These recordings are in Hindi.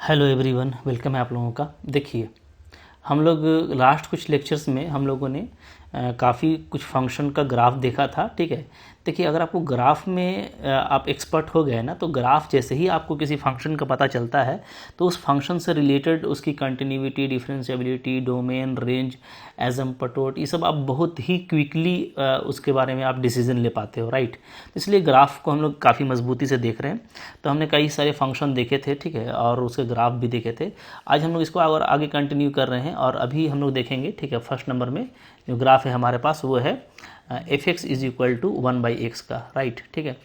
हेलो एवरीवन, वेलकम है आप लोगों का। देखिए, हम लोग लास्ट कुछ लेक्चर्स में हम लोगों ने काफ़ी कुछ फंक्शन का ग्राफ देखा था। ठीक है, देखिए अगर आपको ग्राफ में आप एक्सपर्ट हो गए ना, तो ग्राफ जैसे ही आपको किसी फंक्शन का पता चलता है तो उस फंक्शन से रिलेटेड उसकी कंटिन्यूटी, डिफरेंशिएबिलिटी, डोमेन, रेंज, एजम्पटोट, ये सब आप बहुत ही क्विकली उसके बारे में आप डिसीजन ले पाते हो, राइट। तो इसलिए ग्राफ को हम लोग काफ़ी मजबूती से देख रहे हैं। तो हमने कई सारे फंक्शन देखे थे, ठीक है, और उसके ग्राफ भी देखे थे। आज हम लोग इसको और आगे कंटिन्यू कर रहे हैं और अभी हम लोग देखेंगे, ठीक है, फर्स्ट नंबर में जो ग्राफ है हमारे पास वो है f x is equal to 1/x का, राइट। ठीक है,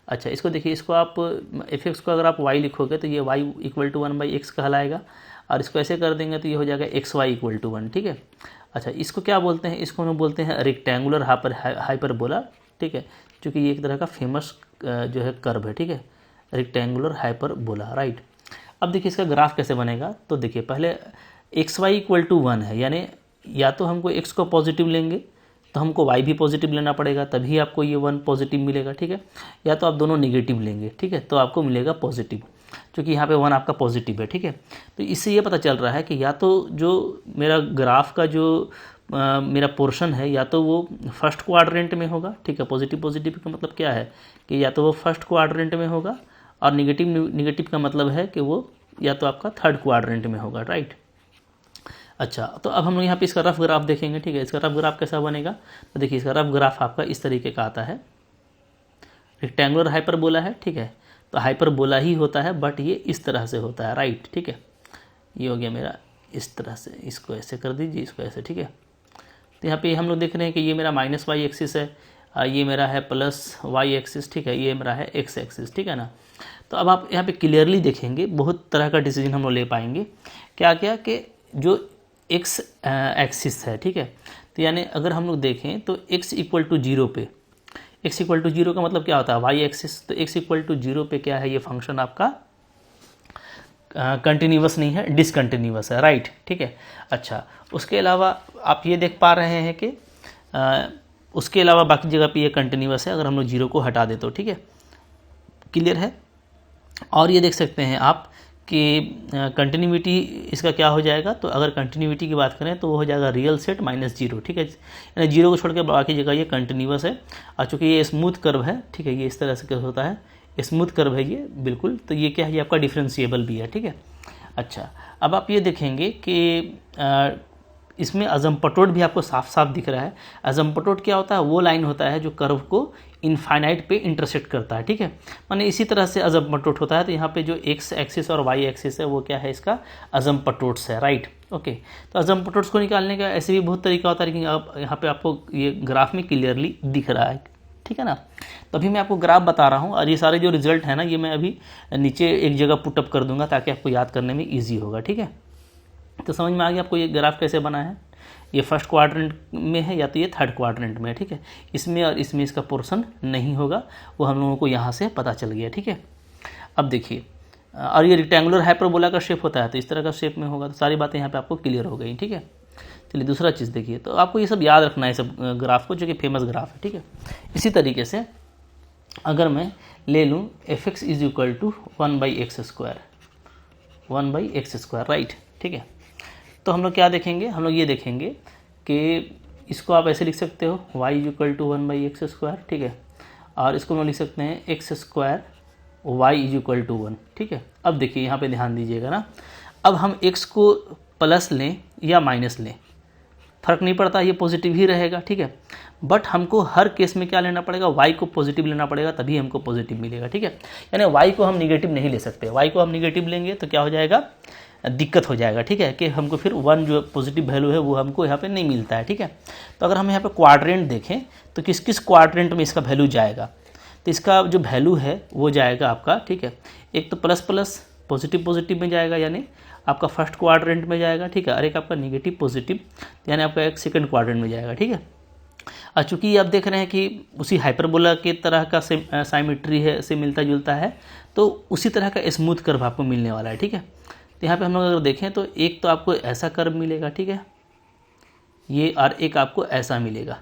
अच्छा इसको देखिए, इसको आप एफ एक्स को अगर आप y लिखोगे तो ये y इक्वल टू 1/x कहलाएगा, और इसको ऐसे कर देंगे तो ये हो जाएगा एक्स वाई इक्वल टू 1। ठीक है, अच्छा इसको क्या बोलते हैं, इसको हम बोलते हैं रेक्टेंगुलर हाइपरबोला। ठीक है, क्योंकि ये एक तरह का फेमस जो है कर्व है। ठीक है, रेक्टेंगुलर हाइपरबोला, राइट। अब देखिए इसका ग्राफ कैसे बनेगा, तो देखिए पहले एक्स वाई इक्वल टू 1 है, यानी या तो हमको x को पॉजिटिव लेंगे तो हमको y भी पॉजिटिव लेना पड़ेगा, तभी आपको ये 1 पॉजिटिव मिलेगा। ठीक है, या तो आप दोनों निगेटिव लेंगे, ठीक है, तो आपको मिलेगा पॉजिटिव, क्योंकि यहाँ पे 1 आपका पॉजिटिव है। ठीक है, तो इससे ये पता चल रहा है कि या तो जो मेरा ग्राफ का जो मेरा पोर्शन है या तो वो फर्स्ट क्वाड्रेंट में होगा। ठीक है, पॉजिटिव पॉजिटिव का मतलब क्या है कि या तो वो फर्स्ट क्वाड्रेंट में होगा, और निगेटिव निगेटिव का मतलब है कि वो या तो आपका थर्ड क्वाड्रेंट में होगा, राइट। अच्छा, तो अब हम लोग यहाँ पे इसका रफ ग्राफ देखेंगे। ठीक है, इसका रफ ग्राफ कैसा बनेगा, तो देखिए इसका रफ ग्राफ आपका इस तरीके का आता है। रेक्टेंगुलर हाइपरबोला है, ठीक है, तो हाइपरबोला ही होता है, बट ये इस तरह से होता है, राइट। ठीक है, ये हो गया मेरा इस तरह से, इसको ऐसे कर दीजिए, इसको ऐसे। ठीक है, तो यहाँ पे हम लोग देख रहे हैं कि ये मेरा माइनस वाई एक्सिस है, ये मेरा है प्लस वाई एक्सिस। ठीक है, ये मेरा है एक्स एक्सिस। ठीक है ना, तो अब आप यहाँ पे क्लियरली देखेंगे बहुत तरह का डिसीजन हम लोग ले पाएंगे। क्या क्या कि जो एक्स एक्सिस है, ठीक है, तो यानी अगर हम लोग देखें तो x इक्वल टू 0 पे, x इक्वल टू 0 का मतलब क्या होता है, वाई एक्सिस। तो x इक्वल टू 0 पे क्या है, ये फंक्शन आपका कंटिन्यूस नहीं है, डिसकंटिन्यूस है, राइट। ठीक है, अच्छा उसके अलावा आप ये देख पा रहे हैं कि उसके अलावा बाकी जगह पे ये कंटिन्यूस है, अगर हम लोग 0 को हटा दे तो। ठीक है, क्लियर है। और ये देख सकते हैं आप कि कंटिन्यूटी इसका क्या हो जाएगा, तो अगर कंटिन्यूटी की बात करें तो वो हो जाएगा रियल सेट माइनस 0। ठीक है, यानी 0 को छोड़ के बाकी जगह ये कंटिन्यूस है, और चूँकि ये स्मूथ कर्व है, ठीक है, ये इस तरह से क्या होता है, स्मूथ कर्व है ये बिल्कुल, तो ये क्या है, ये आपका डिफरेंशिएबल भी है। ठीक है, अच्छा अब आप ये देखेंगे कि इसमें अजम्पटोट भी आपको साफ साफ दिख रहा है। अजम्पटोट क्या होता है, वो लाइन होता है जो कर्व को इनफाइनाइट पे इंटरसेक्ट करता है। ठीक है, माने इसी तरह से अजम्पटोट होता है। तो यहाँ पे जो एक्स एक्सिस और वाई एक्सिस है वो क्या है, इसका अजम्पटोट्स है, राइट। ओके, तो अजम्पटोट्स को निकालने का ऐसे भी बहुत तरीका होता है, लेकिन अब यहाँ पे आपको ये ग्राफ में क्लियरली दिख रहा है। ठीक है ना, तो अभी मैं आपको ग्राफ बता रहा हूँ, और ये सारे जो रिजल्ट है ना, ये मैं अभी नीचे एक जगह पुटअप कर दूंगा ताकि आपको याद करने में ईजी होगा। ठीक है, तो समझ में आ गया आपको ये ग्राफ कैसे बना है, ये फर्स्ट क्वाड्रेंट में है या तो ये थर्ड क्वाड्रेंट में है। ठीक है, इसमें और इसमें इसका पोर्शन नहीं होगा, वो हम लोगों को यहाँ से पता चल गया। ठीक है, अब देखिए, और ये रेक्टेंगुलर हाइपरबोला का शेप होता है, तो इस तरह का शेप में होगा। तो सारी बातें यहाँ पे आपको क्लियर हो गई। ठीक है, चलिए दूसरा चीज़ देखिए, तो आपको ये सब याद रखना है, सब ग्राफ को, जो कि फेमस ग्राफ है। ठीक है, इसी तरीके से अगर मैं ले लूँ f x is equal to 1/x square, 1/x square, right. ठीक है, तो हम लोग क्या देखेंगे, हम लोग ये देखेंगे कि इसको आप ऐसे लिख सकते हो y equal to 1/x square. ठीक है, और इसको हम लिख सकते हैं x square y is equal to 1। ठीक है, अब देखिए यहाँ पे ध्यान दीजिएगा ना, अब हम x को प्लस लें या माइनस लें फ़र्क नहीं पड़ता, ये पॉजिटिव ही रहेगा। ठीक है, बट हमको हर केस में क्या लेना पड़ेगा, y को पॉजिटिव लेना पड़ेगा, तभी हमको पॉजिटिव मिलेगा। ठीक है, यानी y को हम निगेटिव नहीं ले सकते, y को हम निगेटिव लेंगे तो क्या हो जाएगा, दिक्कत हो जाएगा। ठीक है, कि हमको फिर 1 जो पॉजिटिव वैल्यू है वो हमको यहाँ पे नहीं मिलता है। ठीक है, तो अगर हम यहाँ पे क्वाड्रेंट देखें तो किस किस क्वाड्रेंट में इसका वैल्यू जाएगा, तो इसका जो वैल्यू है वो जाएगा आपका, ठीक है, एक तो प्लस प्लस पॉजिटिव पॉजिटिव में जाएगा, यानी आपका फर्स्ट क्वाड्रेंट में जाएगा। ठीक है, और एक आपका निगेटिव पॉजिटिव, यानी आपका एक सेकंड क्वाड्रेंट में जाएगा। ठीक है, और चूँकि आप देख रहे हैं कि उसी हाइपरबोला के तरह का साइमेट्री है, से मिलता जुलता है, तो उसी तरह का स्मूथ कर्व आपको मिलने वाला है। ठीक है, तो यहाँ पे हम लोग अगर देखें तो एक तो आपको ऐसा कर्व मिलेगा, ठीक है, ये, और एक आपको ऐसा मिलेगा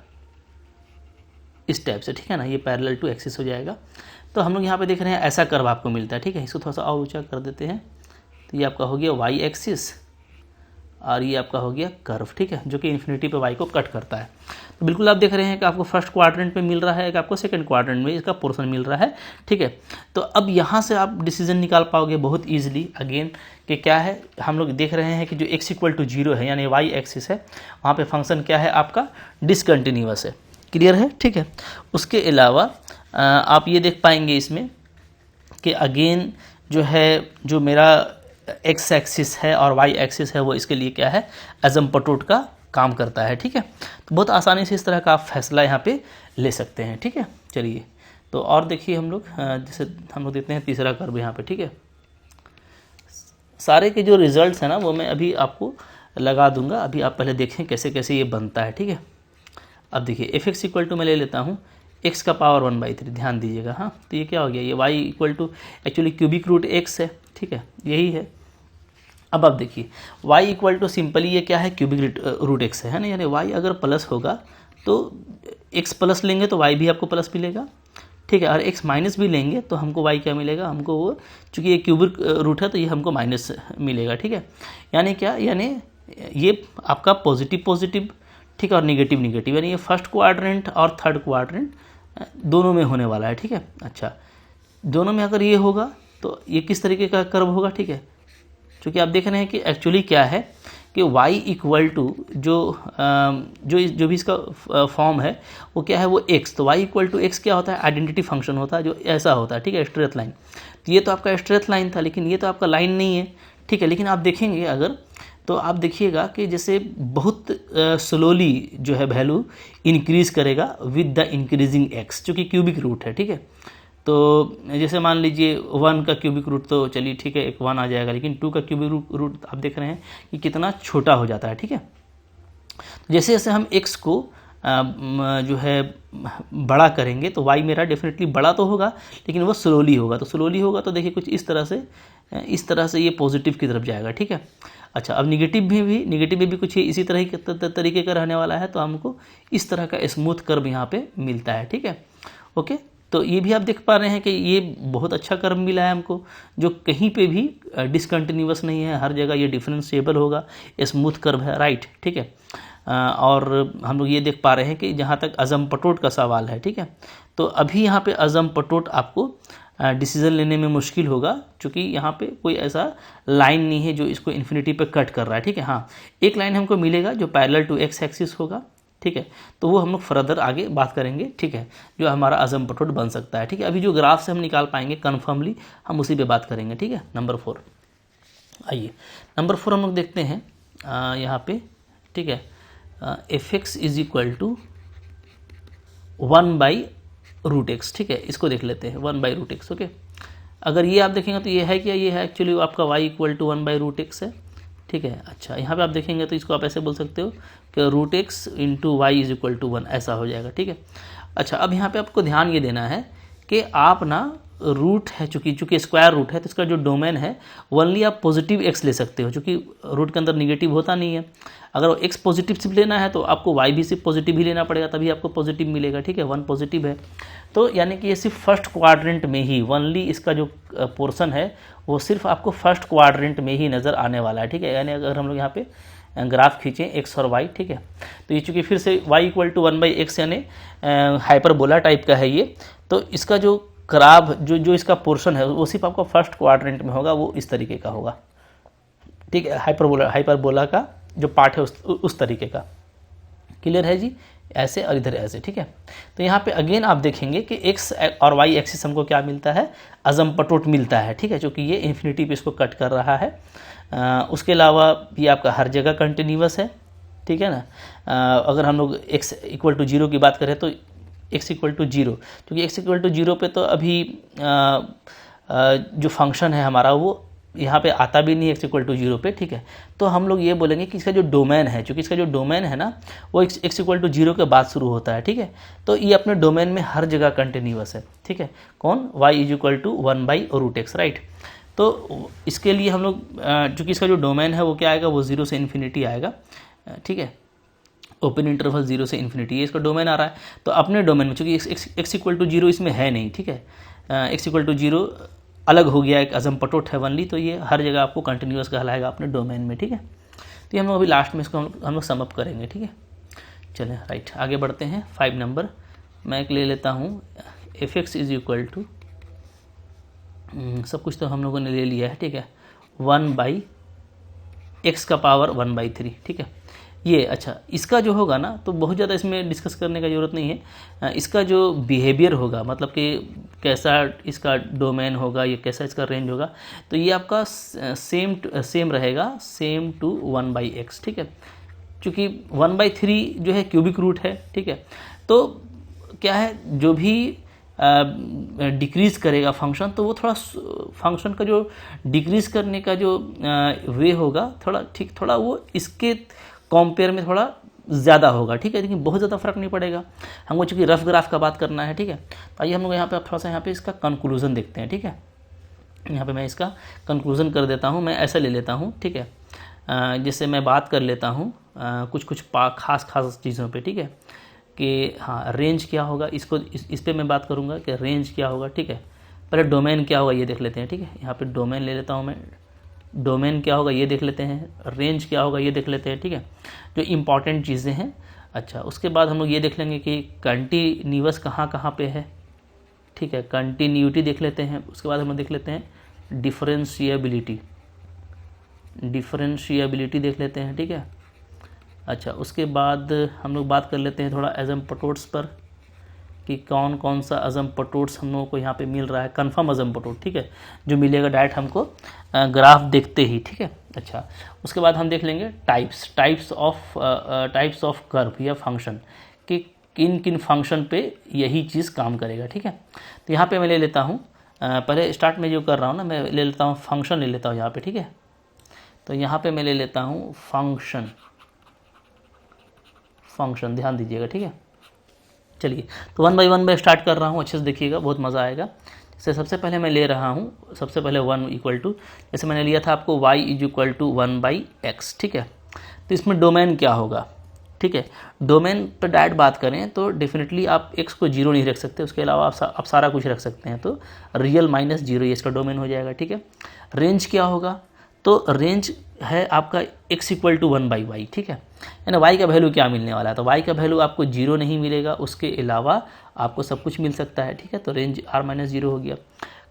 इस टाइप से। ठीक है ना, ये पैरेलल टू एक्सिस हो जाएगा। तो हम लोग यहाँ पे देख रहे हैं ऐसा कर्व आपको मिलता है। ठीक है, इसको थोड़ा सा और ऊंचा कर देते हैं, तो ये आपका हो गया वाई एक्सिस और ये आपका हो गया कर्व, ठीक है, जो कि इन्फिनिटी पे वाई को कट करता है। तो बिल्कुल आप देख रहे हैं कि आपको फर्स्ट क्वाड्रेंट में मिल रहा है, कि आपको सेकंड क्वाड्रेंट में इसका पोर्शन मिल रहा है, ठीक है। तो अब यहाँ से आप डिसीजन निकाल पाओगे बहुत ईजिली अगेन कि क्या है। हम लोग देख रहे हैं कि जो x इक्वल टू 0 है यानी वाई एक्सिस है, वहाँ पे फंक्शन क्या है आपका डिसकंटिन्यूअस है, क्लियर है, ठीक है। उसके अलावा आप ये देख पाएंगे इसमें कि अगेन जो है जो मेरा एक्स एक्सिस है और वाई एक्सिस है वो इसके लिए क्या है एजम्पटोट का काम करता है, ठीक है। तो बहुत आसानी से इस तरह का आप फैसला यहाँ पे ले सकते हैं, ठीक है। चलिए तो और देखिए हम लोग जैसे हम लोग देते हैं तीसरा कर्व यहाँ पे, ठीक है। सारे के जो रिजल्ट्स हैं ना वो मैं अभी आपको लगा दूंगा, अभी आप पहले देखें कैसे कैसे ये बनता है, ठीक है। अब देखिए एफ एक्स इक्वल टू मैं ले लेता हूँ x का पावर 1/3, ध्यान दीजिएगा, हाँ। तो ये क्या हो गया, ये y equal to actually cubic root x है, ठीक है, यही है। अब आप देखिए y इक्वल टू सिंपली ये क्या है क्यूबिक रूट x है ना, यानी y अगर प्लस होगा तो x प्लस लेंगे तो y भी आपको प्लस मिलेगा, ठीक है। और x माइनस भी लेंगे तो हमको y क्या मिलेगा, हमको वो चूँकि ये क्यूबिक रूट है तो ये हमको माइनस मिलेगा, ठीक है। यानी क्या, यानी ये आपका पॉजिटिव पॉजिटिव, ठीक है, और निगेटिव निगेटिव, यानी ये फर्स्ट क्वाड्रेंट और थर्ड क्वाड्रेंट दोनों में होने वाला है, ठीक है। अच्छा, दोनों में अगर ये होगा तो ये किस तरीके का कर्व होगा, ठीक है। क्योंकि आप देख रहे हैं कि एक्चुअली क्या है कि y इक्वल टू जो भी इसका फॉर्म है वो क्या है, वो x, तो y इक्वल टू x क्या होता है, आइडेंटिटी फंक्शन होता है जो ऐसा होता है, ठीक है, स्ट्रेट लाइन। तो ये तो आपका स्ट्रेट लाइन था, लेकिन ये तो आपका लाइन नहीं है, ठीक है। लेकिन आप देखेंगे अगर तो आप देखिएगा कि जैसे बहुत स्लोली जो है वैल्यू इंक्रीज करेगा विद द इंक्रीजिंग x, जो कि क्यूबिक रूट है, ठीक है। तो जैसे मान लीजिए 1 का क्यूबिक रूट तो चलिए ठीक है एक 1 आ जाएगा, लेकिन 2 का क्यूबिक रूट आप देख रहे हैं कि कितना छोटा हो जाता है, ठीक है। जैसे जैसे हम x को जो है बड़ा करेंगे तो y मेरा डेफिनेटली बड़ा तो होगा लेकिन वो स्लोली होगा, तो स्लोली होगा तो देखिए कुछ इस तरह से ये पॉजिटिव की तरफ जाएगा, ठीक है। अच्छा, अब निगेटिव में भी कुछ इसी तरह के तरीके का रहने वाला है, तो हमको इस तरह का स्मूथ कर्व यहाँ पे मिलता है, ठीक है, ओके। तो ये भी आप देख पा रहे हैं कि ये बहुत अच्छा कर्व मिला है हमको, जो कहीं पे भी डिसकंटिन्यूअस नहीं है, हर जगह ये डिफरेंशिएबल होगा, स्मूथ कर्व है, राइट, ठीक है। और हम लोग ये देख पा रहे हैं कि जहाँ तक अजम्पटोट का सवाल है, ठीक है, तो अभी यहाँ पे अजम्पटोट आपको डिसीजन लेने में मुश्किल होगा, क्योंकि यहाँ पे कोई ऐसा लाइन नहीं है जो इसको इन्फिनिटी पे कट कर रहा है, ठीक है। हाँ, एक लाइन हमको मिलेगा जो पैरेलल टू एक्स एक्सिस होगा, ठीक है, तो वो हम लोग फर्दर आगे बात करेंगे, ठीक है, जो हमारा अजम्पटोट बन सकता है, ठीक है। अभी जो ग्राफ से हम निकाल पाएंगे कन्फर्मली हम उसी पे बात करेंगे, ठीक है। नंबर 4, आइए नंबर 4 हम लोग देखते हैं यहाँ पे, ठीक है, f x is equal to 1/√x, ठीक है, इसको देख लेते हैं 1/√x, ओके। अगर ये आप देखेंगे तो ये है क्या, ये है एक्चुअली आपका y इक्वल टू 1/√x है, ठीक है। अच्छा, यहाँ पे आप देखेंगे तो इसको आप ऐसे बोल सकते हो कि √x into y is equal to 1 ऐसा हो जाएगा, ठीक है। अच्छा, अब यहाँ पे आपको ध्यान ये देना है कि आप ना रूट है, चूँकि स्क्वायर रूट है तो इसका जो डोमेन है ओनली आप पॉजिटिव x ले सकते हो, क्योंकि रूट के अंदर निगेटिव होता नहीं है। अगर वो x पॉजिटिव सिर्फ लेना है तो आपको y भी सिर्फ पॉजिटिव ही लेना पड़ेगा, तभी आपको पॉजिटिव मिलेगा, ठीक है, 1 पॉजिटिव है। तो यानी कि ये सिर्फ फर्स्ट क्वाड्रेंट में ही ओनली इसका जो पोर्शन है वो सिर्फ आपको फर्स्ट क्वाड्रेंट में ही नज़र आने वाला है, ठीक है। यानी अगर हम लोग यहाँ पे ग्राफ खींचें x और y, ठीक है, तो ये चूँकि फिर से y इक्वल टू 1/x यानी हाइपरबोला टाइप का है ये, तो इसका जो कर्व जो इसका पोर्शन है वो सिर्फ आपका फर्स्ट क्वाड्रेंट में होगा, वो इस तरीके का होगा, ठीक है, हाइपरबोला का जो पार्ट है उस तरीके का, क्लियर है जी, ऐसे और इधर ऐसे, ठीक है। तो यहाँ पे अगेन आप देखेंगे कि x और y एक्सिस हमको क्या मिलता है, अजम्पटोट मिलता है, ठीक है, क्योंकि ये इन्फिनिटी पे इसको कट कर रहा है। उसके अलावा ये आपका हर जगह कंटिन्यूअस है, ठीक है ना। अगर हम लोग x इक्वल टू 0 की बात करें तो x इक्वल टू 0, क्योंकि x इक्वल टू 0 पे तो अभी जो फंक्शन है हमारा वो यहाँ पे आता भी नहीं x इक्वल टू 0 पे, ठीक है। तो हम लोग ये बोलेंगे कि इसका जो डोमेन है, क्योंकि इसका जो डोमेन है ना वो x इक्वल टू 0 के बाद शुरू होता है, ठीक है। तो ये अपने डोमेन में हर जगह कंटिन्यूअस है, ठीक है, कौन, y is equal to 1/√x, right. तो इसके लिए हम लोग चूँकि इसका जो डोमेन है वो क्या आएगा, वो 0 से इन्फिनिटी आएगा, ठीक है, ओपन इंटरवल 0 से इन्फिनिटी, ये इसका डोमेन आ रहा है। तो अपने डोमेन में चूँकि x इक्वल टू 0 इसमें है नहीं, ठीक है, x इक्वल टू 0 अलग हो गया, एक अजम्पटोट हेवनली, तो ये हर जगह आपको कंटिन्यूस कहलाएगा अपने डोमेन में, ठीक है। तो हम लोग अभी लास्ट में इसको हम लोग समअप करेंगे, ठीक है। चलें राइट, आगे बढ़ते हैं। 5 नंबर मैं एक ले लेता हूँ, f x is equal to, सब कुछ तो हम लोगों ने ले लिया है, ठीक है, 1/x का पावर 1/3, ठीक है। ये अच्छा, इसका जो होगा ना, तो बहुत ज़्यादा इसमें डिस्कस करने का ज़रूरत नहीं है। इसका जो बिहेवियर होगा, मतलब कि कैसा इसका डोमेन होगा, ये कैसा इसका रेंज होगा, तो ये आपका सेम रहेगा, सेम टू 1/x, ठीक है। चूँकि 1/3 जो है क्यूबिक रूट है, ठीक है। तो क्या है, जो भी डिक्रीज़ करेगा फंक्शन, तो वो थोड़ा फंक्शन का जो डिक्रीज़ करने का जो वे होगा, थोड़ा वो इसके कंपेयर में थोड़ा ज़्यादा होगा, ठीक है। लेकिन बहुत ज़्यादा फर्क नहीं पड़ेगा, हमको चूँकि रफ ग्राफ का बात करना है, ठीक है। तो आइए हम लोग यहाँ पे थोड़ा सा यहाँ पे इसका कंक्लूजन देखते हैं, ठीक है। यहाँ पे मैं इसका कंक्लूजन कर देता हूँ, मैं ऐसा ले लेता हूँ, ठीक है। जैसे मैं बात कर लेता हूँ कुछ खास चीज़ों पे, ठीक है, कि हाँ रेंज क्या होगा, इसको इस पे मैं बात करूँगा कि रेंज क्या होगा, ठीक है। पहले डोमेन क्या होगा ये देख लेते हैं, ठीक है। यहाँ पे डोमेन ले लेता हूँ मैं, डोमेन क्या होगा ये देख लेते हैं, रेंज क्या होगा ये देख लेते हैं, ठीक है, जो इम्पॉर्टेंट चीज़ें हैं। अच्छा, उसके बाद हम लोग ये देख लेंगे कि कंटिन्यूअस कहाँ पे है, ठीक है, कंटिन्यूटी देख लेते हैं। उसके बाद हम लोग देख लेते हैं डिफरेंशिएबिलिटी देख लेते हैं, ठीक है। अच्छा, उसके बाद हम लोग बात कर लेते हैं थोड़ा अजम्पटोट्स पर, कि कौन कौन सा अजम्पटोट्स हम लोगों को यहाँ पे मिल रहा है, कंफर्म अजम्पटोट, ठीक है, जो मिलेगा डायरेक्ट हमको ग्राफ देखते ही, ठीक है। अच्छा, उसके बाद हम देख लेंगे टाइप्स ऑफ कर्व या फंक्शन, कि किन किन फंक्शन पे यही चीज़ काम करेगा, ठीक है। तो यहाँ पे मैं ले लेता हूँ, पहले स्टार्ट में जो कर रहा हूँ ना, मैं ले लेता हूँ फंक्शन ले लेता हूँ यहाँ पे, ठीक है। तो यहाँ पे मैं ले लेता हूँ फंक्शन, ध्यान दीजिएगा, ठीक है। चलिए, तो 1 बाई 1 में स्टार्ट कर रहा हूँ, अच्छे से देखिएगा, बहुत मज़ा आएगा। जैसे सबसे पहले मैं ले रहा हूँ, सबसे पहले 1 इक्वल टू, जैसे मैंने लिया था आपको y is equal to 1/x, ठीक है। तो इसमें डोमेन क्या होगा, ठीक है। डोमेन पर डायरेक्ट बात करें तो डेफिनेटली आप x को 0 नहीं रख सकते, उसके अलावा आप सारा कुछ रख सकते हैं, तो रियल -0 ये इसका डोमेन हो जाएगा, ठीक है। रेंज क्या होगा, तो रेंज है आपका x इक्वल टू 1/y, ठीक है। यानी y का वैल्यू क्या मिलने वाला है, तो y का वैल्यू आपको 0 नहीं मिलेगा, उसके अलावा आपको सब कुछ मिल सकता है, ठीक है। तो रेंज r-0 हो गया।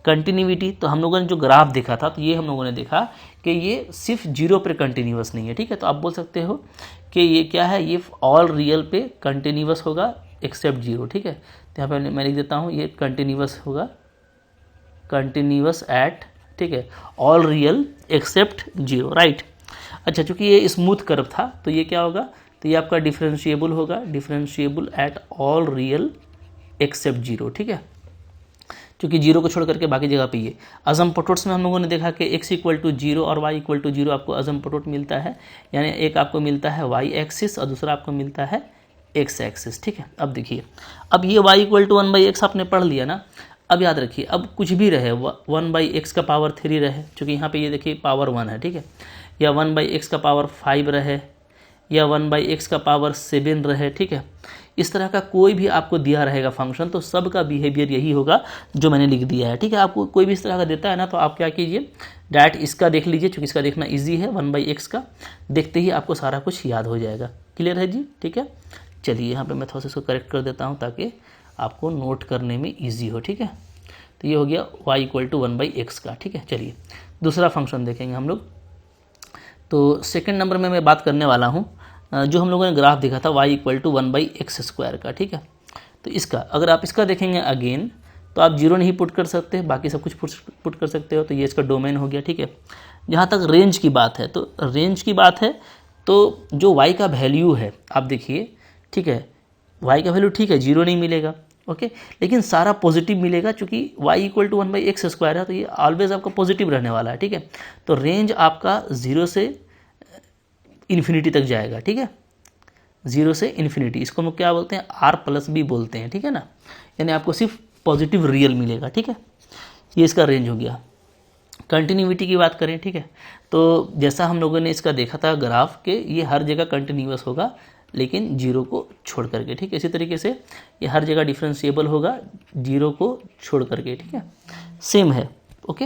कंटिन्यूटी, तो हम लोगों ने जो ग्राफ देखा था, तो ये हम लोगों ने देखा कि ये सिर्फ 0 पर कंटिन्यूस नहीं है, ठीक है। तो आप बोल सकते हो कि ये क्या है, ये ऑल रियल पे कंटिन्यूस होगा एक्सेप्ट 0, ठीक है। तो यहाँ पर मैं लिख देता हूँ, ये कंटिन्यूस होगा, कंटिन्यूस एट, ठीक है, ऑल रियल एक्सेप्ट 0, राइट। अच्छा, चूँकि ये स्मूथ कर्व था, तो ये क्या होगा, तो ये आपका डिफरेंशिएबल होगा, differentiable at all real except 0, ठीक है। क्योंकि 0 को छोड़ करके बाकी जगह पे ये अजम्पटोट्स में हम लोगों ने देखा कि x इक्वल टू 0 और y इक्वल टू 0 आपको अजम्पटोट मिलता है, यानी एक आपको मिलता है y एक्सिस और दूसरा आपको मिलता है x एक्सिस, ठीक है। अब देखिए, अब ये y इक्वल टू 1/x आपने पढ़ लिया ना। अब याद रखिए, अब कुछ भी रहे, 1/x का पावर 3 रहे, क्योंकि यहाँ पे ये देखिए पावर 1 है, ठीक है, या 1/x का पावर 5 रहे, या 1/x का पावर 7 रहे, ठीक है। इस तरह का कोई भी आपको दिया रहेगा फंक्शन, तो सब का बिहेवियर यही होगा जो मैंने लिख दिया है, ठीक है। आपको कोई भी इस तरह का देता है ना, तो आप क्या कीजिए, डायरेक्ट इसका देख लीजिए, क्योंकि इसका देखना इजी है, 1/x का देखते ही आपको सारा कुछ याद हो जाएगा। क्लियर है जी, ठीक है। चलिए, यहाँ पे मैं थोड़ा सा इसको करेक्ट कर देता हूँ ताकि आपको नोट करने में ईजी हो, ठीक है। तो ये हो गया y इक्वल टू 1/x का, ठीक है। चलिए, दूसरा फंक्शन देखेंगे हम लोग। तो सेकंड नंबर में मैं बात करने वाला हूँ, जो हम लोगों ने ग्राफ देखा था y इक्वल टू 1/x² का, ठीक है। तो इसका अगर आप इसका देखेंगे अगेन, तो आप 0 नहीं पुट कर सकते, बाकी सब कुछ पुट कर सकते हो, तो ये इसका डोमेन हो गया, ठीक है। जहाँ तक रेंज की बात है, तो रेंज की बात है, तो जो y का वैल्यू है आप देखिए, ठीक है, y का वैल्यू ठीक है 0 नहीं मिलेगा, ओके, लेकिन सारा पॉजिटिव मिलेगा, क्योंकि y इक्वल टू 1/x² है, तो ये ऑलवेज आपका पॉजिटिव रहने वाला है, ठीक है। तो रेंज आपका 0 से इन्फिनिटी तक जाएगा, ठीक है, 0 से इन्फिनिटी, इसको हम क्या बोलते हैं, r+ भी बोलते हैं, ठीक है ना, यानी आपको सिर्फ पॉजिटिव रियल मिलेगा, ठीक है। ये इसका रेंज हो गया। कंटिन्यूटी की बात करें, ठीक है, तो जैसा हम लोगों ने इसका देखा था ग्राफ के, ये हर जगह कंटिन्यूअस होगा लेकिन 0 को छोड़ करके, ठीक है। इसी तरीके से ये हर जगह डिफरेंशिएबल होगा 0 को छोड़ करके, ठीक है, सेम है। ओके।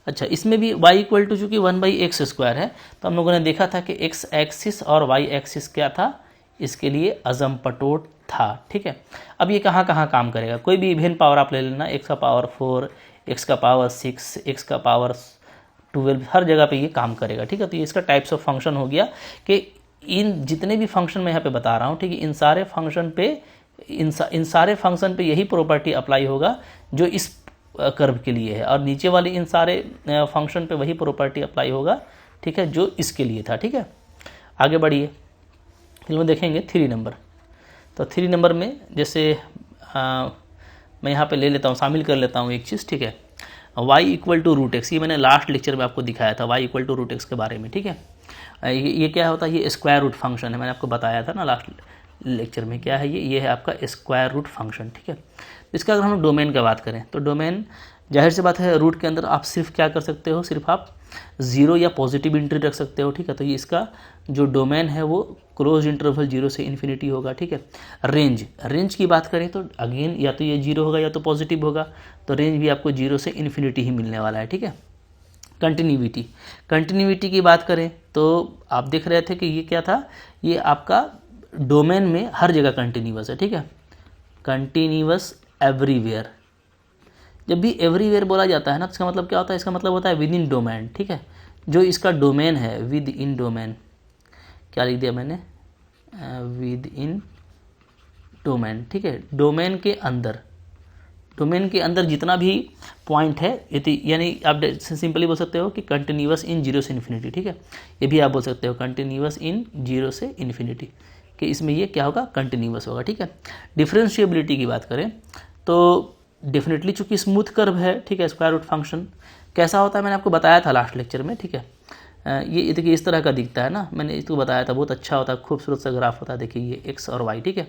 अच्छा, इसमें भी y इक्वल टू चूँकि 1/x² है, तो हम लोगों ने देखा था कि x एक्सिस और y एक्सिस क्या था, इसके लिए अजम्पटोट था। ठीक है, अब ये कहाँ कहाँ काम करेगा, कोई भी इवेन पावर आप ले लेना, x का पावर 4, x का पावर 6, x का पावर 12, हर जगह पे ये काम करेगा। ठीक है, तो ये इसका टाइप्स ऑफ फंक्शन हो गया कि इन जितने भी फंक्शन मैं यहाँ पे बता रहा हूँ, ठीक है, इन सारे फंक्शन पे यही प्रॉपर्टी अप्लाई होगा जो इस कर्व के लिए है, और नीचे वाले इन सारे फंक्शन पे वही प्रॉपर्टी अप्लाई होगा, ठीक है, जो इसके लिए था। ठीक है, आगे बढ़िए, फिर देखेंगे 3 नंबर। तो 3 नंबर में जैसे मैं यहाँ पे ले लेता हूँ, शामिल कर लेता हूँ एक चीज़। ठीक है, y equal to root x, ये मैंने लास्ट लेक्चर में आपको दिखाया था y equal to root x के बारे में। ठीक है, ये क्या होता है, ये स्क्वायर रूट फंक्शन है, मैंने आपको बताया था ना लास्ट लेक्चर में। क्या है ये है आपका स्क्वायर रूट फंक्शन। ठीक है, इसका अगर हम डोमेन की बात करें तो डोमेन जाहिर सी बात है, रूट के अंदर आप सिर्फ क्या कर सकते हो, सिर्फ आप 0 या पॉजिटिव एंट्री रख सकते हो। ठीक है, तो ये इसका जो डोमेन है वो क्लोज इंटरवल 0 से इन्फिनिटी होगा। ठीक है, रेंज की बात करें तो अगेन या तो ये 0 होगा या तो पॉजिटिव होगा, तो रेंज भी आपको 0 से इन्फिनिटी ही मिलने वाला है। ठीक है, कंटिन्यूटी की बात करें तो आप देख रहे थे कि ये क्या था, ये आपका डोमेन में हर जगह कंटिन्यूअस है। ठीक है, कंटिन्यूअस एवरीवेयर। जब भी एवरीवेयर बोला जाता है ना, तो इसका मतलब क्या होता है, इसका मतलब होता है विद इन डोमेन। ठीक है, जो इसका डोमेन है विद इन डोमेन, क्या लिख दिया मैंने, विद इन डोमेन। ठीक है, डोमेन के अंदर जितना भी पॉइंट है, यानी आप सिंपली बोल सकते हो कि कंटिन्यूअस इन 0 से इन्फिनिटी। ठीक है, ये भी आप बोल सकते हो कंटिन्यूअस इन 0 से इन्फिनिटी, कि इसमें ये क्या होगा, कंटिन्यूअस होगा। ठीक है, डिफरेंशिएबिलिटी की बात करें तो डेफिनेटली चूंकि स्मूथ कर्व है, ठीक है, स्क्वायर रूट फंक्शन कैसा होता है मैंने आपको बताया था लास्ट लेक्चर में। ठीक है, ये देखिए इस तरह का दिखता है ना, मैंने इसको बताया था, बहुत अच्छा होता है, खूबसूरत सा ग्राफ होता है। देखिए ये एक्स और वाई। ठीक है,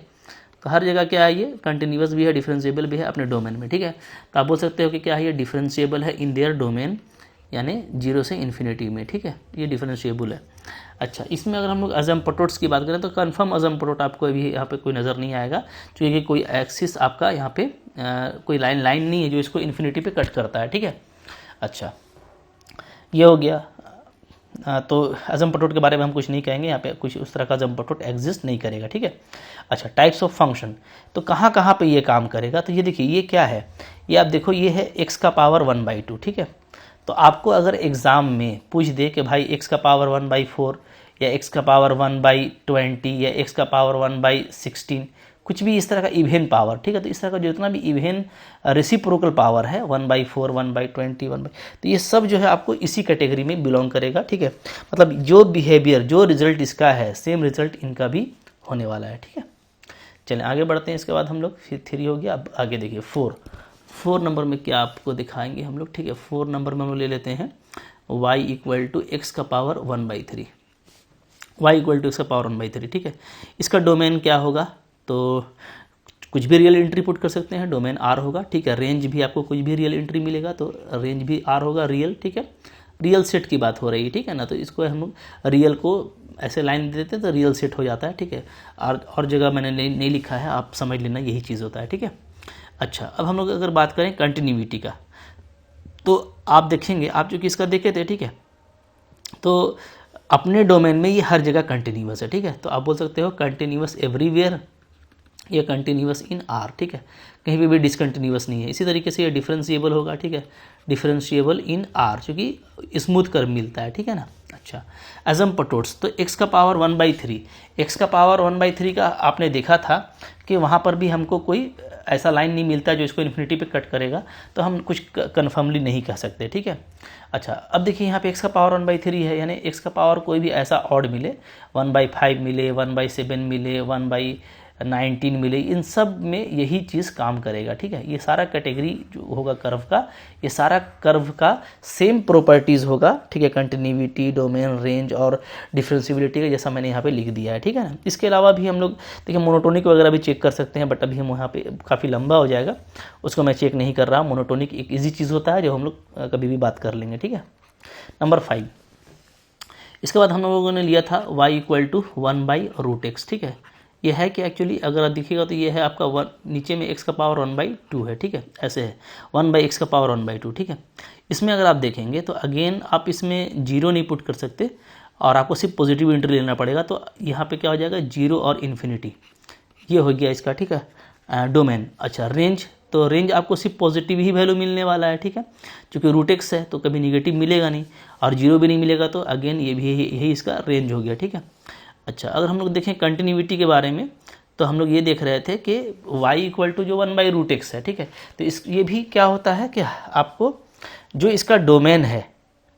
तो हर जगह क्या है, ये कंटिन्यूअस भी है, डिफरेंशिएबल भी है अपने डोमेन में। ठीक है, तो आप बोल सकते हो कि क्या है, ये डिफरेंशिएबल है इन देयर डोमेन, यानी 0 से इन्फिनिटी में। ठीक है, ये डिफरेंशिएबल है। अच्छा, इसमें अगर हम लोग अजम्पटोट्स की बात करें तो कन्फर्म अजम्पटोट आपको अभी यहाँ पे कोई नज़र नहीं आएगा, क्योंकि कोई एक्सिस आपका यहाँ पे कोई लाइन नहीं है जो इसको इन्फिनिटी पे कट करता है। ठीक है, अच्छा ये हो गया। तो अजम्पटोट के बारे में हम कुछ नहीं कहेंगे, यहाँ पे कुछ उस तरह का अजम्पटोट एग्जिस्ट नहीं करेगा। ठीक है, अच्छा टाइप्स ऑफ फंक्शन, तो कहाँ कहाँ पे ये काम करेगा, तो ये देखिए ये क्या है, ये आप देखो, ये है x का पावर 1/2। ठीक है, तो आपको अगर एग्ज़ाम में पूछ दे कि भाई x का पावर 1/4 या x का पावर 1/20 या x का पावर 1/16, कुछ भी इस तरह का इवेन पावर, ठीक है, तो इस तरह का जितना भी इवेन रेसिप्रोकल पावर है 1/4, 1/20, तो ये सब जो है आपको इसी कैटेगरी में बिलोंग करेगा। ठीक है, मतलब जो बिहेवियर, जो रिजल्ट इसका है, सेम रिजल्ट इनका भी होने वाला है। ठीक है, चलें आगे बढ़ते हैं। इसके बाद हम लोग फिर 3 हो गया, अब आगे देखिए 4 नंबर में क्या आपको दिखाएंगे हम लोग। ठीक है, 4 नंबर में हम ले लेते हैं y इक्वल टू एक्स का power 1/3, y equal to x का पावर 1/3। ठीक है, इसका डोमेन क्या होगा, तो कुछ भी रियल एंट्री पुट कर सकते हैं, डोमेन R होगा। ठीक है, रेंज भी आपको कुछ भी रियल एंट्री मिलेगा तो रेंज भी R होगा, रियल। ठीक है, रियल सेट की बात हो रही है। ठीक है ना, तो इसको हम लोग रियल को ऐसे लाइन दे देते हैं तो रियल सेट हो जाता है। ठीक है, और जगह मैंने नहीं लिखा है, आप समझ लेना यही चीज़ होता है। ठीक है, अच्छा अब हम लोग अगर बात करें कंटिन्यूटी का, तो आप देखेंगे, आप चूँकि इसका देखे थे, ठीक है, तो अपने डोमेन में ये हर जगह कंटिन्यूअस है। ठीक है, तो आप बोल सकते हो कंटिन्यूअस एवरीवेयर या कंटिन्यूअस इन आर। ठीक है, कहीं पे भी डिसकंटिन्यूअस नहीं है। इसी तरीके से ये डिफरेंशिएबल होगा। ठीक है, डिफरेंशिएबल इन आर, क्योंकि स्मूथ कर्व मिलता है। ठीक है ना, अच्छा अजम्पटोट्स, तो x का पावर 1/3, x का पावर 1/3 का आपने देखा था कि वहाँ पर भी हमको कोई ऐसा लाइन नहीं मिलता जो इसको इन्फिनिटी पे कट करेगा, तो हम कुछ कन्फर्मली नहीं कह सकते। ठीक है, अच्छा अब देखिए यहाँ पे x का पावर 1/3 है, यानी x का पावर कोई भी ऐसा ऑड मिले, 1/5 मिले, 1/7 मिले, 1/19 मिले, इन सब में यही चीज़ काम करेगा। ठीक है, ये सारा कैटेगरी जो होगा कर्व का, ये सारा कर्व का सेम प्रॉपर्टीज़ होगा। ठीक है, कंटिन्यूटी, डोमेन, रेंज और डिफरेंशिएबिलिटी का, जैसा मैंने यहाँ पे लिख दिया है। ठीक है ना, इसके अलावा भी हम लोग देखिए मोनोटोनिक वगैरह भी चेक कर सकते हैं, बट अभी हम वहाँ पे काफ़ी लंबा हो जाएगा, उसको मैं चेक नहीं कर रहा। मोनोटोनिक एक ईजी चीज़ होता है जो हम लोग कभी भी बात कर लेंगे। ठीक है, नंबर 5, इसके बाद हम लोगों ने लिया था y इक्वल टू 1/√x। ठीक है, ये है कि एक्चुअली अगर आप देखिएगा तो ये है आपका 1, नीचे में x का पावर 1/2 है। ठीक है, ऐसे है 1/x का पावर 1/2। ठीक है, इसमें अगर आप देखेंगे तो अगेन आप इसमें जीरो नहीं पुट कर सकते और आपको सिर्फ पॉजिटिव एंट्री लेना पड़ेगा। तो यहाँ पे क्या हो जाएगा, जीरो और इन्फिनिटी, ये हो गया इसका, ठीक है, डोमेन। अच्छा, रेंज, तो रेंज आपको सिर्फ पॉजिटिव ही वैल्यू मिलने वाला है, ठीक है, क्योंकि रूट एक्स है तो कभी निगेटिव मिलेगा नहीं और जीरो भी नहीं मिलेगा, तो अगेन ये भी यही इसका रेंज हो गया, ठीक है। अच्छा, अगर हम लोग देखें कंटिन्यूटी के बारे में, तो हम लोग ये देख रहे थे कि y इक्वल टू जो 1/√x है, ठीक है, तो ये भी क्या होता है कि आपको जो इसका डोमेन है,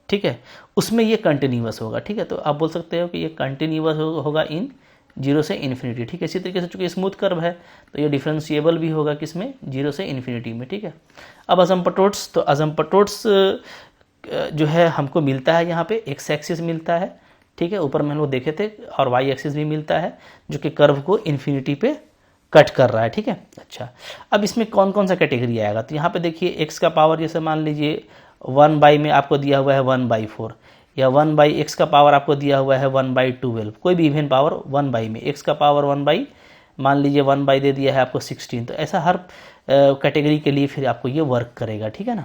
ठीक है, उसमें ये कंटिन्यूअस होगा, ठीक है। तो आप बोल सकते हो कि ये कंटिन्यूअस होगा इन जीरो से इन्फिनिटी, ठीक है। इसी तरीके से चूंकि स्मूथ कर्व है तो ये डिफरेंशिएबल भी होगा किसमें, जीरो से इन्फिनिटी में, ठीक है। अब अजम्पटोट्स, तो अजम्पटोट्स जो है हमको मिलता है यहाँ पे एक्स एक्सिस मिलता है, ठीक है, ऊपर में हम लोग देखे थे, और वाई एक्सिस भी मिलता है जो कि कर्व को इन्फिनिटी पे कट कर रहा है, ठीक है। अच्छा, अब इसमें कौन कौन सा कैटेगरी आएगा, तो यहाँ पे देखिए एक्स का पावर, जैसे मान लीजिए 1/, में आपको दिया हुआ है 1/4, या 1/x का पावर आपको दिया हुआ है 1/12, कोई भी इवन पावर 1/, में एक्स का पावर 1/, मान लीजिए 1/, दे दिया है आपको 16, तो ऐसा हर कैटेगरी के लिए फिर आपको ये वर्क करेगा, ठीक है ना।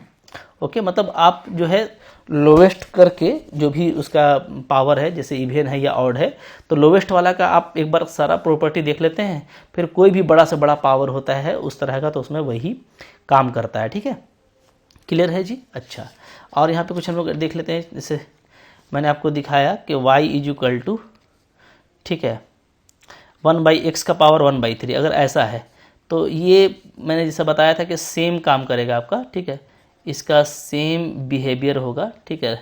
ओके, मतलब आप जो है लोवेस्ट करके जो भी उसका पावर है, जैसे इवन है या ऑड है, तो लोवेस्ट वाला का आप एक बार सारा प्रॉपर्टी देख लेते हैं, फिर कोई भी बड़ा से बड़ा पावर होता है उस तरह का, तो उसमें वही काम करता है, ठीक है। क्लियर है जी। अच्छा, और यहाँ पे कुछ हम लोग देख लेते हैं, जैसे मैंने आपको दिखाया कि y इज इक्वल टू, ठीक है, 1/x का पावर 1/3, अगर ऐसा है तो ये मैंने जैसा बताया था कि सेम काम करेगा आपका, ठीक है, इसका सेम बिहेवियर होगा, ठीक है,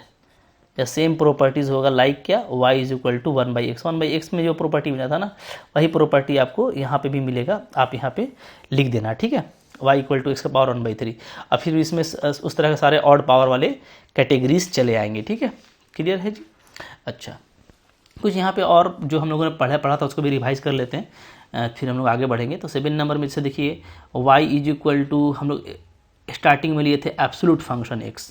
या सेम प्रॉपर्टीज़ होगा, लाइक क्या, y is equal to 1/x, 1/x में जो प्रॉपर्टी मिला था ना, वही प्रॉपर्टी आपको यहाँ पे भी मिलेगा, आप यहाँ पे लिख देना, ठीक है, y इक्वल टू एक्स का पावर 1/3। अब फिर इसमें उस तरह के सारे ऑड पावर वाले कैटेगरीज चले आएंगे, ठीक है। क्लियर है जी। अच्छा, कुछ यहाँ पे और जो हम लोगों ने पढ़ा था उसको भी रिवाइज कर लेते हैं, फिर हम लोग आगे बढ़ेंगे। तो 7 नंबर में से देखिए y इज इक्वल टू, हम लोग स्टार्टिंग में लिए थे एब्सोल्यूट फंक्शन x,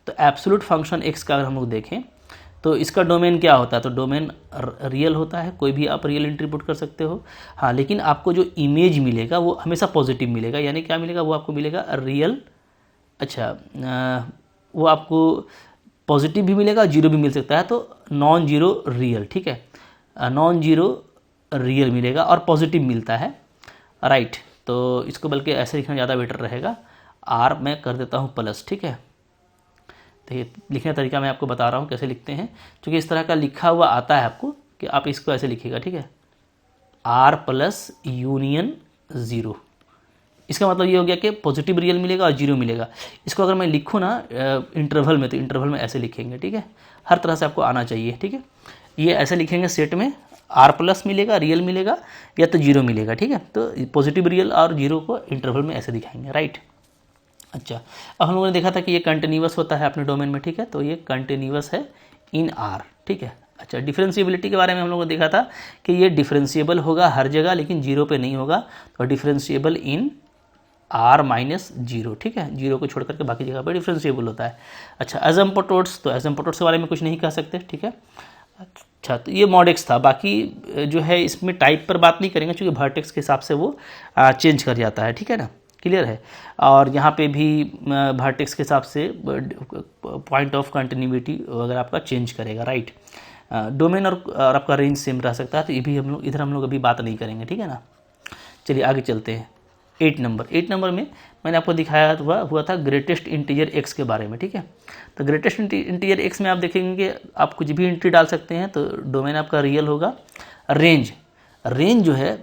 तो एब्सोल्यूट फंक्शन x का अगर हम लोग देखें तो इसका डोमेन क्या होता है, तो डोमेन रियल होता है, कोई भी आप रियल एंट्री पुट कर सकते हो, हाँ, लेकिन आपको जो इमेज मिलेगा वो हमेशा पॉजिटिव मिलेगा, यानी क्या मिलेगा, वो आपको मिलेगा रियल, अच्छा, वो आपको पॉजिटिव भी मिलेगा, जीरो भी मिल सकता है, तो नॉन जीरो रियल, ठीक है, नॉन जीरो रियल मिलेगा और पॉजिटिव मिलता है, राइट। तो इसको बल्कि ऐसे लिखना ज़्यादा बेटर रहेगा, आर मैं कर देता हूँ प्लस, ठीक है। तो ये लिखने का तरीका मैं आपको बता रहा हूँ कैसे लिखते हैं, क्योंकि इस तरह का लिखा हुआ आता है आपको कि आप इसको ऐसे लिखिएगा, ठीक है, आर प्लस यूनियन ज़ीरो, इसका मतलब ये हो गया कि पॉजिटिव रियल मिलेगा और जीरो मिलेगा। इसको अगर मैं लिखूँ ना इंटरवल में, तो इंटरवल में ऐसे लिखेंगे, ठीक है, हर तरह से आपको आना चाहिए, ठीक है। ये ऐसे लिखेंगे सेट में, आर प्लस मिलेगा, रियल मिलेगा, या तो जीरो मिलेगा, ठीक है, तो पॉजिटिव रियल और जीरो को इंटरवल में ऐसे दिखाएंगे, राइट। अच्छा, अब हम लोगों ने देखा था कि ये कंटिन्यूअस होता है अपने डोमेन में, ठीक है, तो ये कंटिन्यूअस है इन आर, ठीक है। अच्छा, डिफरेंशिएबिलिटी के बारे में हम लोगों ने देखा था कि ये डिफरेंशिएबल होगा हर जगह, लेकिन जीरो पे नहीं होगा, तो डिफरेंशिएबल इन r-0, ठीक है, जीरो को छोड़ करके बाकी जगह पर डिफरेंशिएबल होता है। अच्छा, एजम्पटोट्स, तो एजम्पटोट्स के बारे में कुछ नहीं कह सकते, ठीक है। अच्छा, तो ये मॉडेक्स था, बाकी जो है इसमें टाइप पर बात नहीं करेंगे क्योंकि वर्टेक्स के हिसाब से वो चेंज कर जाता है, ठीक है ना। क्लियर है। और यहाँ पे भी वर्टेक्स के हिसाब से पॉइंट ऑफ कंटिन्यूटी वगैरह आपका चेंज करेगा, राइट। डोमेन और आपका रेंज सेम रह सकता है, तो ये भी हम लोग अभी बात नहीं करेंगे, ठीक है ना। चलिए आगे चलते हैं। 8 नंबर में मैंने आपको दिखाया हुआ था ग्रेटेस्ट इंटीजर एक्स के बारे में, ठीक है। तो ग्रेटेस्ट इंटीजर एक्स में आप देखेंगे कि आप कुछ भी एंट्री डाल सकते हैं, तो डोमेन आपका रियल होगा। रेंज जो है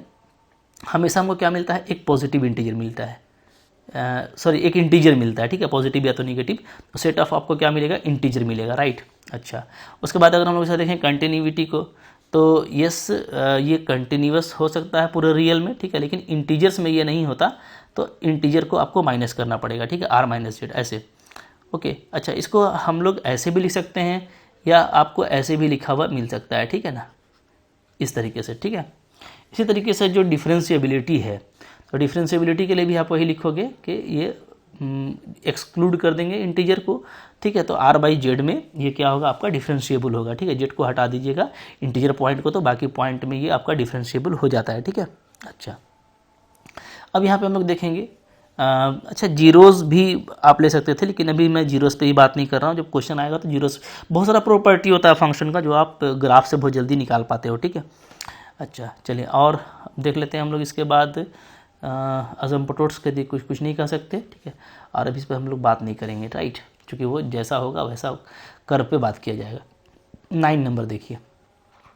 हमेशा हमको क्या मिलता है, एक पॉजिटिव इंटीजर मिलता है, एक इंटीजर मिलता है, ठीक है, पॉजिटिव या तो निगेटिव। तो सेट ऑफ आपको क्या मिलेगा, इंटीजर मिलेगा, राइट। अच्छा, उसके बाद अगर हम लोग ऐसा देखें कंटिन्यूटी को, तो यस ये कंटिन्यूअस हो सकता है पूरे रियल में, ठीक है, लेकिन इंटीजर्स में ये नहीं होता, तो इंटीजर को आपको माइनस करना पड़ेगा, ठीक है, r-z ऐसे। ओके, अच्छा, इसको हम लोग ऐसे भी लिख सकते हैं या आपको ऐसे भी लिखा हुआ मिल सकता है, ठीक है ना, इस तरीके से, ठीक है। इसी तरीके से जो डिफरेंशिएबिलिटी है, तो डिफरेंशिएबिलिटी के लिए भी आप वही लिखोगे कि ये एक्सक्लूड कर देंगे इंटीजर को, ठीक है, तो r/z में ये क्या होगा, आपका डिफरेंशिएबल होगा, ठीक है। z को हटा दीजिएगा इंटीजर पॉइंट को, तो बाकी पॉइंट में ये आपका डिफरेंशिएबल हो जाता है, ठीक है। अच्छा, अब यहाँ पे हम लोग देखेंगे अच्छा जीरोज़ भी आप ले सकते थे, लेकिन अभी मैं जीरोज़ पे ही बात नहीं कर रहा हूँ। जब क्वेश्चन आएगा तो जीरोज़, बहुत सारा प्रॉपर्टी होता है फंक्शन का जो आप ग्राफ से बहुत जल्दी निकाल पाते हो, ठीक है। अच्छा चलिए और देख लेते हैं हम लोग इसके बाद अजम्पटोट्स के लिए कुछ नहीं कह सकते, ठीक है। और अभी इस पर हम लोग बात नहीं करेंगे, राइट, क्योंकि वो जैसा होगा वैसा कर्व पे बात किया जाएगा। 9 नंबर देखिए,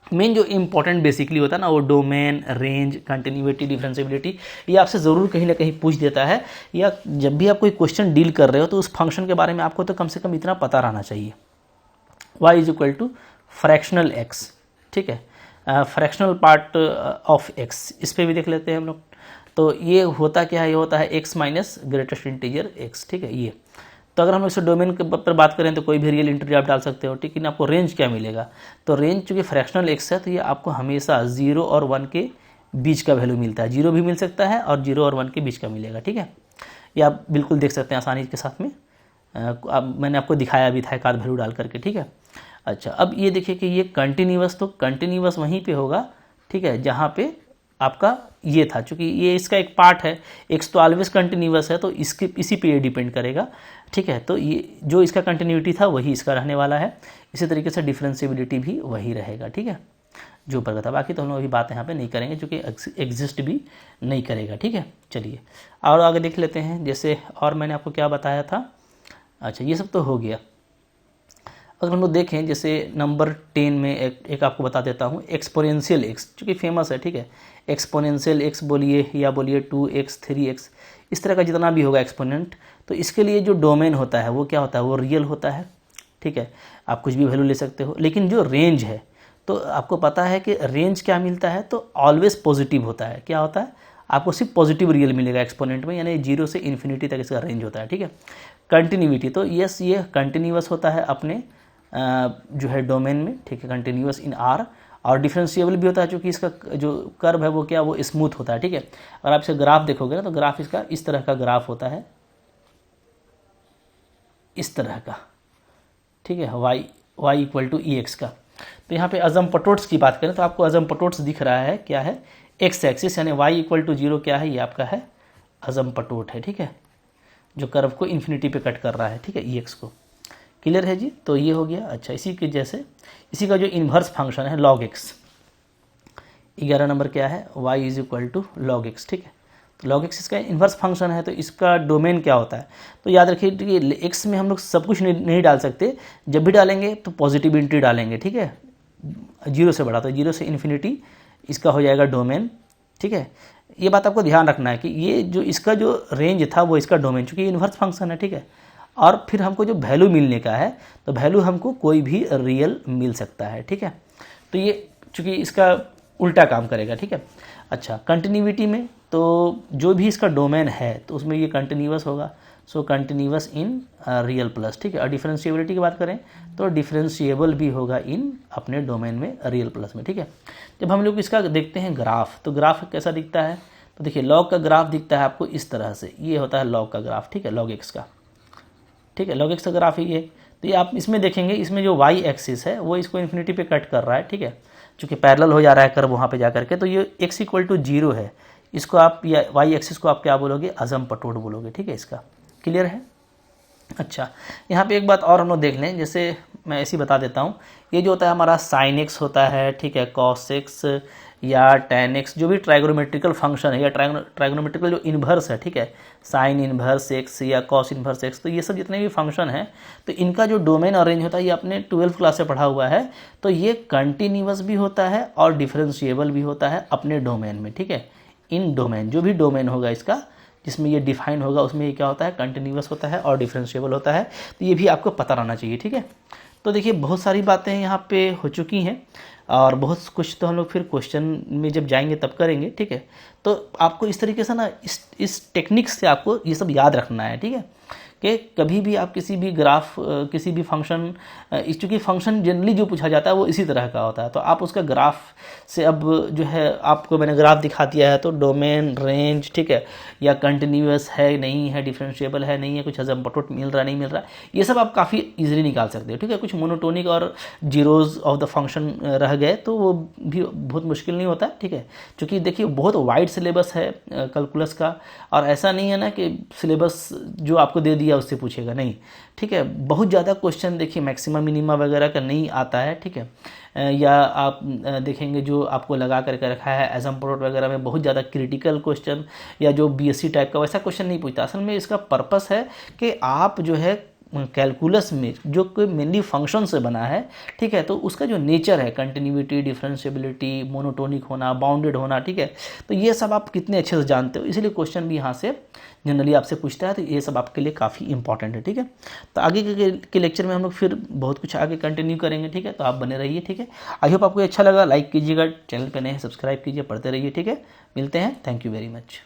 मेन जो इंपॉर्टेंट बेसिकली होता है ना वो डोमेन, रेंज, कंटिन्यूटी, डिफरेंशिएबिलिटी, ये आपसे ज़रूर कहीं ना कहीं पूछ देता है, या जब भी आप कोई क्वेश्चन डील कर रहे हो तो उस फंक्शन के बारे में आपको तो कम से कम इतना पता रहना चाहिए। y is equal to fractional x, ठीक है, फ्रैक्शनल पार्ट ऑफ x, इस पर भी देख लेते हैं हम लोग। तो ये होता क्या है, ये होता है x minus greatest integer x, ठीक है। ये तो अगर हम इसे डोमेन के पर बात करें तो कोई भी रियल इंटीजर आप डाल सकते हो, ठीक है। आपको रेंज क्या मिलेगा, तो रेंज चूँकि फ्रैक्शनल x है तो ये आपको हमेशा 0 और 1 के बीच का वैल्यू मिलता है। 0 भी मिल सकता है और 0 और 1 के बीच का मिलेगा, ठीक है। ये आप बिल्कुल देख सकते हैं आसानी के साथ में। मैंने आपको दिखाया भी था एक आध वैल्यू डाल करके, ठीक है। अच्छा अब ये देखिए कि ये कंटिन्यूअस, तो कंटिन्यूअस वहीं पे होगा, ठीक है, जहाँ पे आपका ये था। चूँकि ये इसका एक पार्ट है, x तो ऑलवेज कंटिन्यूअस है तो इसके इसी पे ये डिपेंड करेगा, ठीक है। तो ये जो इसका कंटिन्यूटी था वही इसका रहने वाला है। इसी तरीके से डिफरेंशिएबिलिटी भी वही रहेगा, ठीक है, जो ऊपर का था। बाकी तो हम लोग अभी बात यहाँ पे नहीं करेंगे क्योंकि एग्जिस्ट भी नहीं करेगा, ठीक है। चलिए और आगे देख लेते हैं, जैसे और मैंने आपको क्या बताया था। अच्छा ये सब तो हो गया। अगर हम लोग देखें जैसे नंबर 10 में एक आपको बता देता हूँ, एक्सपोनेंशियल एक्स, चूँकि फेमस है, ठीक है। एक्सपोनेंशियल एक्स बोलिए या बोलिए 2x 3x, इस तरह का जितना भी होगा एक्सपोनेंट, तो इसके लिए जो डोमेन होता है वो क्या होता है, वो रियल होता है, ठीक है। आप कुछ भी वैल्यू ले सकते हो। लेकिन जो रेंज है तो आपको पता है कि रेंज क्या मिलता है, तो ऑलवेज पॉजिटिव होता है। क्या होता है, आपको सिर्फ पॉजिटिव रियल मिलेगा एक्सपोनेंट में, यानी 0 से इन्फिनिटी तक इसका रेंज होता है, ठीक है। कंटिन्यूटी, तो यस ये कंटिन्यूअस होता है अपने जो है डोमेन में, ठीक है, कंटिन्यूअस इन R। और डिफरेंशिएबल भी होता है क्योंकि इसका जो कर्व है वो क्या, वो स्मूथ होता है, ठीक है। अगर आप इसे ग्राफ देखोगे ना तो ग्राफ इसका इस तरह का ग्राफ होता है, इस तरह का, ठीक है, y इक्वल टू EX का। तो यहाँ पे अजम्पटोट्स की बात करें तो आपको अजम्पटोट्स दिख रहा है, क्या है, x एक्सिस, यानी y इक्वल टू 0 क्या है, ये आपका है अजम्पटोट है, ठीक है, जो कर्व को इन्फिनिटी पे कट कर रहा है, ठीक है, EX को। क्लियर है जी, तो ये हो गया। अच्छा इसी के जैसे इसी का जो इन्वर्स फंक्शन है log x, 11 नंबर क्या है, y is equal to log x, ठीक है। तो log x इसका इन्वर्स फंक्शन है, तो इसका डोमेन क्या होता है, तो याद रखिए कि x में हम लोग सब कुछ नहीं डाल सकते। जब भी डालेंगे तो पॉजिटिव इंटी डालेंगे, ठीक है, 0 से बढ़ा, तो 0 से इन्फिनिटी इसका हो जाएगा डोमेन, ठीक है। ये बात आपको ध्यान रखना है कि ये जो इसका जो रेंज था वो इसका डोमेन, चूँकि इन्वर्स फंक्शन है, ठीक है। और फिर हमको जो वैल्यू मिलने का है, तो वैल्यू हमको कोई भी रियल मिल सकता है, ठीक है। तो ये चूँकि इसका उल्टा काम करेगा, ठीक है। अच्छा कंटिन्यूटी में तो जो भी इसका डोमेन है तो उसमें ये कंटिन्यूअस होगा, सो कंटिन्यूअस इन रियल प्लस, ठीक है। और डिफरेंशिएबिलिटी की बात करें तो डिफरेंशिएबल भी होगा इन अपने डोमेन में रियल प्लस में, ठीक है। जब हम लोग इसका देखते हैं ग्राफ, तो ग्राफ कैसा दिखता है, तो देखिए लॉग का ग्राफ दिखता है आपको इस तरह से, ये होता है लॉग का ग्राफ, ठीक है, लॉग एक्स का, ठीक है, लॉग एक्स का ग्राफ ही है। तो ये आप इसमें देखेंगे, इसमें जो y एक्सिस है वो इसको इन्फिनिटी पे कट कर रहा है, ठीक है, चूँकि पैरेलल हो जा रहा है कर्व वहाँ पे जा करके, तो ये x इक्वल टू 0 है, इसको आप या y एक्सिस को आप क्या बोलोगे, अजम्पटोट बोलोगे, ठीक है। इसका क्लियर है। अच्छा यहाँ पे एक बात और हम लोग देख लें, जैसे मैं ऐसे ही बता देता हूँ, ये जो होता है हमारा sin x होता है, ठीक है, cos x या tan x, जो भी ट्राइगोनोमेट्रिकल फंक्शन है या ट्राइगोनोमेट्रिकल जो इन्वर्स है, ठीक है, sin इन्वर्स x या cos इन्वर्स x, तो ये सब जितने भी फंक्शन हैं तो इनका जो डोमेन और रेंज होता है ये आपने 12th क्लास से पढ़ा हुआ है। तो ये कंटिन्यूअस भी होता है और डिफरेंशिएबल भी होता है अपने डोमेन में, ठीक है। इन डोमेन, जो भी डोमेन होगा इसका जिसमें ये डिफाइन होगा उसमें ये क्या होता है, कंटिन्यूअस होता है और डिफरेंशिएबल होता है। तो ये भी आपको पता रहना चाहिए, ठीक है। तो देखिए बहुत सारी बातें यहाँ पे हो चुकी हैं और बहुत कुछ तो हम लोग फिर क्वेश्चन में जब जाएंगे तब करेंगे, ठीक है। तो आपको इस तरीके से ना इस टेक्निक से आपको ये सब याद रखना है, ठीक है, कि कभी भी आप किसी भी ग्राफ किसी भी फंक्शन, चूँकि फंक्शन जनरली जो पूछा जाता है वो इसी तरह का होता है, तो आप उसका ग्राफ से अब जो है आपको मैंने ग्राफ दिखा दिया है, तो डोमेन, रेंज, ठीक है, या कंटिन्यूअस है नहीं है, डिफरेंशिएबल है नहीं है, कुछ असिम्प्टोट मिल रहा नहीं मिल रहा, ये सब आप काफ़ी इजीली निकाल सकते हो, ठीक है। कुछ मोनोटोनिक और जीरोज ऑफ द फंक्शन रह गए तो वो भी बहुत मुश्किल नहीं होता, ठीक है, क्योंकि देखिए बहुत वाइड सिलेबस है कैलकुलस का, और ऐसा नहीं है ना कि सिलेबस जो आपको दे दिया उससे पूछेगा, नहीं, ठीक है। बहुत ज़्यादा क्वेश्चन देखिए मैक्सिमम मिनिमा वगैरह का नहीं आता है, ठीक है, या आप देखेंगे जो आपको लगा करके रखा है एसम्प्टोट वगैरह में बहुत ज़्यादा क्रिटिकल क्वेश्चन या जो बीएससी टाइप का वैसा क्वेश्चन नहीं पूछता। असल में इसका पर्पस है कि आप जो है कैलकुलस में जो कोई मेनली फंक्शन से बना है, ठीक है, तो उसका जो नेचर है कंटिन्यूटी, डिफरेंशिएबिलिटी, मोनोटोनिक होना, बाउंडेड होना, ठीक है, तो ये सब आप कितने अच्छे से जानते हो, इसलिए क्वेश्चन भी यहाँ से जनरली आपसे पूछता है, तो ये सब आपके लिए काफ़ी इंपॉर्टेंट है, ठीक है। तो आगे के लेक्चर में हम लोग फिर बहुत कुछ आगे कंटिन्यू करेंगे, ठीक है, तो आप बने रहिए, ठीक है। आई होप आपको अच्छा लगा, लाइक कीजिएगा, चैनल पर नए हैं सब्सक्राइब कीजिए, पढ़ते रहिए, ठीक है। मिलते हैं, थैंक यू वेरी मच।